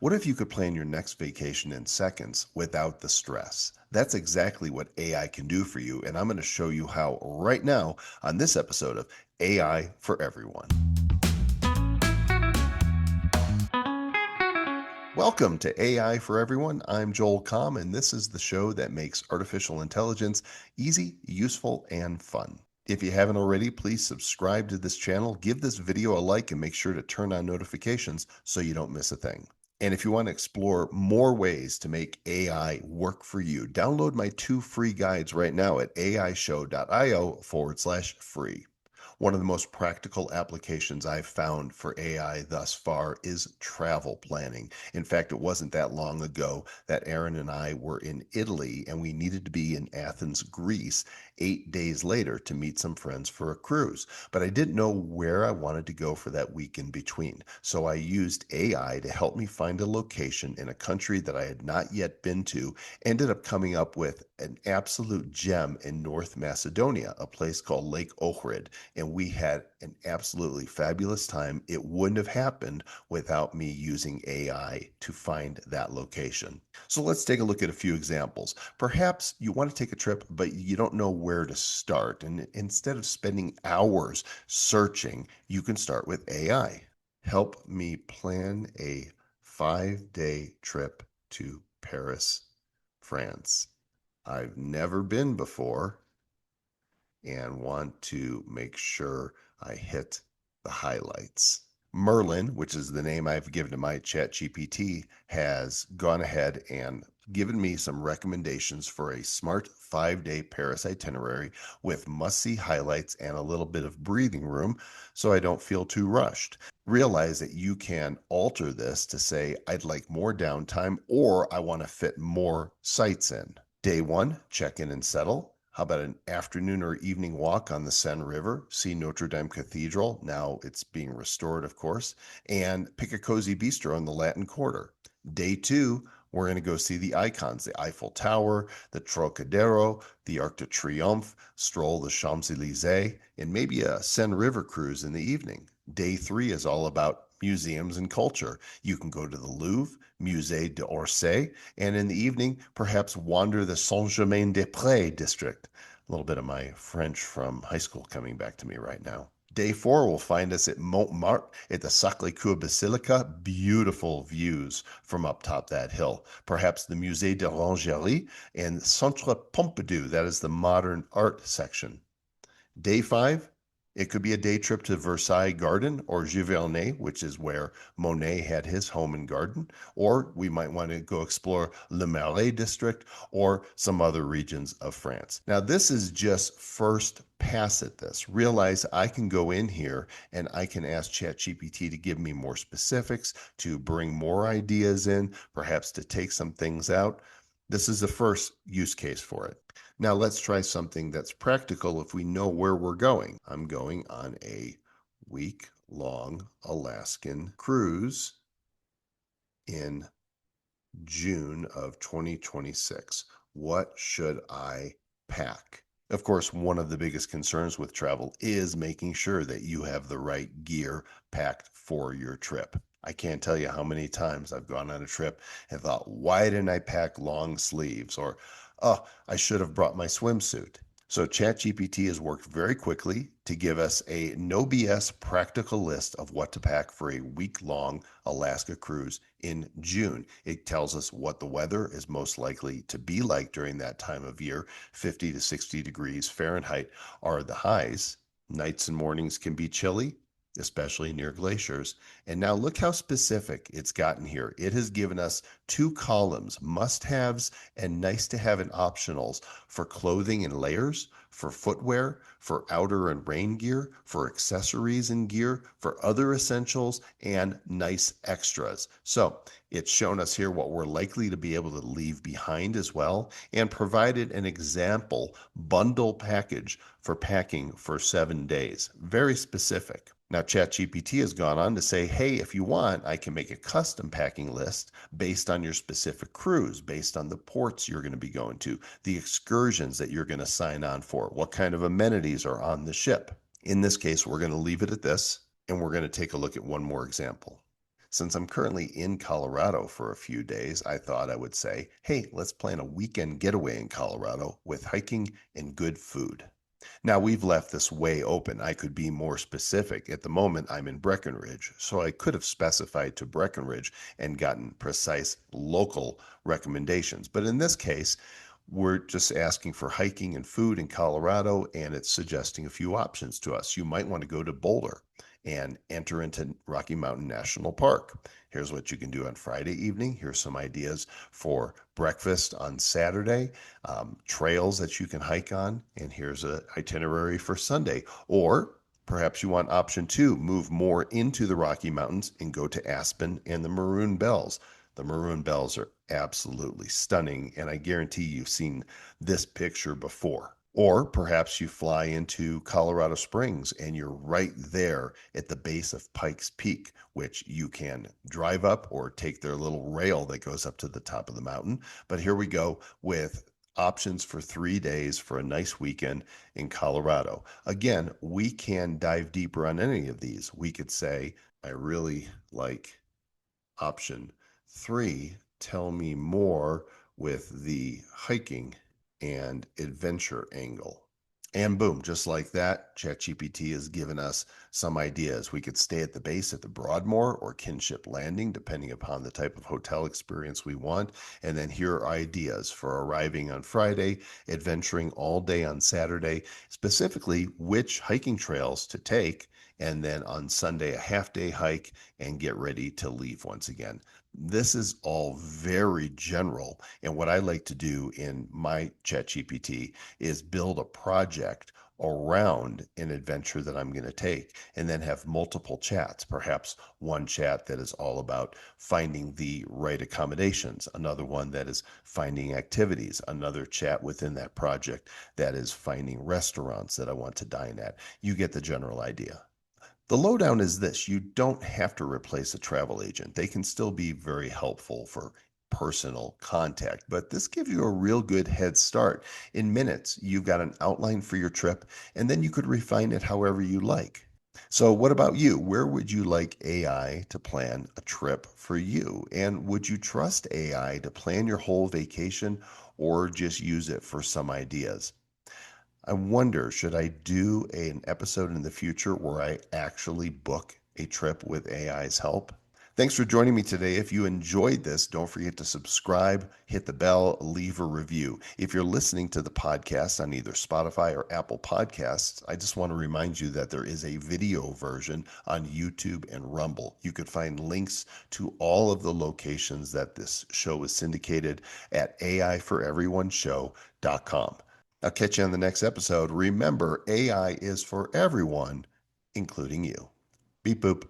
What if you could plan your next vacation in seconds without the stress? That's exactly what AI can do for you, and I'm going to show you how right now on this episode of AI for Everyone. Welcome to AI for Everyone. I'm Joel Comm, and this is the show that makes artificial intelligence easy, useful, and fun. If you haven't already, please subscribe to this channel, give this video a like, and make sure to turn on notifications so you don't miss a thing. And if you want to explore more ways to make AI work for you, download my 2 free guides right now at aishow.io/free. One of the most practical applications I've found for AI thus far is travel planning. In fact, it wasn't that long ago that Aaron and I were in Italy and we needed to be in Athens, Greece, 8 days later to meet some friends for a cruise. But I didn't know where I wanted to go for that week in between. So I used AI to help me find a location in a country that I had not yet been to, ended up coming up with an absolute gem in North Macedonia, a place called Lake Ohrid, and we had an absolutely fabulous time. It wouldn't have happened without me using AI to find that location. So let's take a look at a few examples. Perhaps you want to take a trip, but you don't know where to start. And instead of spending hours searching, you can start with AI. Help me plan a 5-day trip to Paris, France. I've never been before and want to make sure I hit the highlights. Merlin, which is the name I've given to my chat GPT, has gone ahead and given me some recommendations for a smart 5-day Paris itinerary with must-see highlights and a little bit of breathing room so I don't feel too rushed. Realize that you can alter this to say, I'd like more downtime or I want to fit more sites in. Day 1, check in and settle. How about an afternoon or evening walk on the Seine River? See Notre Dame Cathedral. Now it's being restored, of course. And pick a cozy bistro in the Latin Quarter. Day 2, we're going to go see the icons, the Eiffel Tower, the Trocadero, the Arc de Triomphe, stroll the Champs-Élysées, and maybe a Seine River cruise in the evening. Day 3 is all about museums and culture. You can go to the Louvre, Musée d'Orsay, and in the evening, perhaps wander the Saint-Germain-des-Prés district. A little bit of my French from high school coming back to me right now. Day 4 will find us at Montmartre at the Sacré-Cœur Basilica. Beautiful views from up top that hill. Perhaps the Musée de l'Orangerie and Centre Pompidou, that is the modern art section. Day 5, it could be a day trip to Versailles Garden or Giverny, which is where Monet had his home and garden. Or we might want to go explore Le Marais district or some other regions of France. Now, this is just first pass at this. Realize I can go in here and I can ask ChatGPT to give me more specifics, to bring more ideas in, perhaps to take some things out. This is the first use case for it. Now let's try something that's practical if we know where we're going. I'm going on a week-long Alaskan cruise in June of 2026. What should I pack? Of course, one of the biggest concerns with travel is making sure that you have the right gear packed for your trip. I can't tell you how many times I've gone on a trip and thought, why didn't I pack long sleeves? Or, oh, I should have brought my swimsuit. So ChatGPT has worked very quickly to give us a no BS practical list of what to pack for a week-long Alaska cruise in June. It tells us what the weather is most likely to be like during that time of year. 50 to 60 degrees Fahrenheit are the highs. Nights and mornings can be chilly, especially near glaciers. And now look how specific it's gotten here. It has given us 2 columns, must-haves and nice-to-have and optionals for clothing and layers, for footwear, for outer and rain gear, for accessories and gear, for other essentials, and nice extras. So it's shown us here what we're likely to be able to leave behind as well, and provided an example bundle package for packing for 7 days. Very specific. Now, ChatGPT has gone on to say, hey, if you want, I can make a custom packing list based on your specific cruise, based on the ports you're going to be going to, the excursions that you're going to sign on for, what kind of amenities are on the ship. In this case, we're going to leave it at this, and we're going to take a look at one more example. Since I'm currently in Colorado for a few days, I thought I would say, hey, let's plan a weekend getaway in Colorado with hiking and good food. Now, we've left this way open. I could be more specific. At the moment, I'm in Breckenridge, so I could have specified to Breckenridge and gotten precise local recommendations. But in this case, we're just asking for hiking and food in Colorado, and it's suggesting a few options to us. You might want to go to Boulder and enter into Rocky Mountain National Park. Here's what you can do on Friday evening. Here's some ideas for breakfast on Saturday, trails that you can hike on, and here's an itinerary for Sunday. Or perhaps you want option two, move more into the Rocky Mountains and go to Aspen and the Maroon Bells. The Maroon Bells are absolutely stunning, and I guarantee you've seen this picture before. Or perhaps you fly into Colorado Springs and you're right there at the base of Pikes Peak, which you can drive up or take their little rail that goes up to the top of the mountain. But here we go with options for 3 days for a nice weekend in Colorado. Again, we can dive deeper on any of these. We could say, I really like option three, tell me more with the hiking and adventure angle. And boom, just like that, ChatGPT has given us some ideas. We could stay at the base at the Broadmoor or Kinship Landing, depending upon the type of hotel experience we want. And then here are ideas for arriving on Friday, adventuring all day on Saturday, specifically which hiking trails to take, and then on Sunday, a half day hike and get ready to leave once again. This is all very general. And what I like to do in my ChatGPT is build a project around an adventure that I'm going to take and then have multiple chats. Perhaps one chat that is all about finding the right accommodations, another one that is finding activities, another chat within that project that is finding restaurants that I want to dine at. You get the general idea. The lowdown is this: you don't have to replace a travel agent. They can still be very helpful for personal contact, but this gives you a real good head start. In minutes, you've got an outline for your trip, and then you could refine it however you like. So, what about you? Where would you like AI to plan a trip for you? And would you trust AI to plan your whole vacation or just use it for some ideas? I wonder, should I do an episode in the future where I actually book a trip with AI's help? Thanks for joining me today. If you enjoyed this, don't forget to subscribe, hit the bell, leave a review. If you're listening to the podcast on either Spotify or Apple Podcasts, I just want to remind you that there is a video version on YouTube and Rumble. You could find links to all of the locations that this show is syndicated at aiforeveryone.show.com. I'll catch you on the next episode. Remember, AI is for everyone, including you. Beep boop.